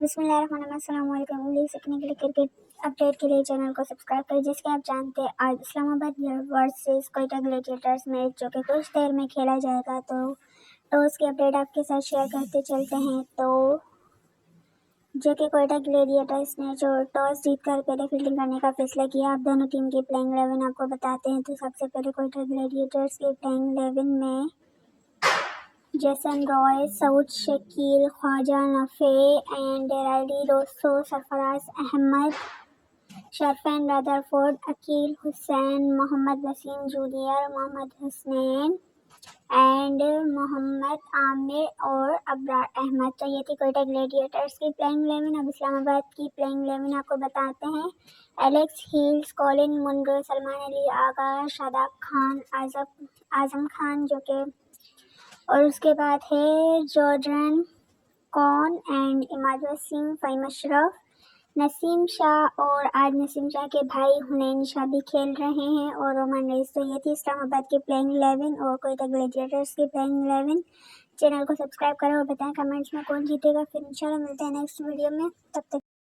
बिस्मिल्लाहिर्रहमानिर्रहीम। अस्सलाम वालेकुम। इंग्लिश सीखने के लिए क्रिकेट अपडेट के लिए चैनल को सब्सक्राइब करें। जैसे आप जानते हैं आज Islamabad versus Quetta gladiators match जो कि कुछ देर में खेला जाएगा, तो टॉस की अपडेट आपके साथ शेयर करते चलते हैं। तो जो कि कोयटा ग्लेडिएटर्स ने जो टॉस जीतकर पहले फील्डिंग करने का फैसला किया। आप दोनों टीम की प्लेइंग 11 आपको बताते हैं। तो सबसे पहले कोयटा ग्लेडिएटर्स की प्लेइंग 11 में जैसन Roy, Saud Shakeel, Khawaja Nafay and Rilee Rossouw, Sarfaraz Ahmed, Sherfane Rutherford, Akeal Hosein, Mohammad Wasim junior, Mohammad Hasnain and Mohammad Amir और अबरार अहमद। तो ये थी कोयटा ग्लेडिएटर्स की प्लेइंग 11। अब इस्लामाबाद की प्लेइंग 11 आपको बताते हैं। Alex Hales, Colin Munro, Salman Ali Agha, Shadab Khan, Azam Khan जो कि, और उसके बाद है Jordan Cox and Imad Wasim, Faheem Ashraf, Naseem Shah, और आज नसीम शाह के भाई हुनैन शाह भी खेल रहे हैं, और रोमान रईस। तो ये थी इस्लामाबाद की प्लेइंग 11 और कोयटा ग्लेडिएटर्स की प्लेइंग 11। चैनल को सब्सक्राइब करें और बताएं कमेंट्स में कौन जीतेगा। फिर इंशाल्लाह मिलते हैं नेक्स्ट वीडियो में। तब तक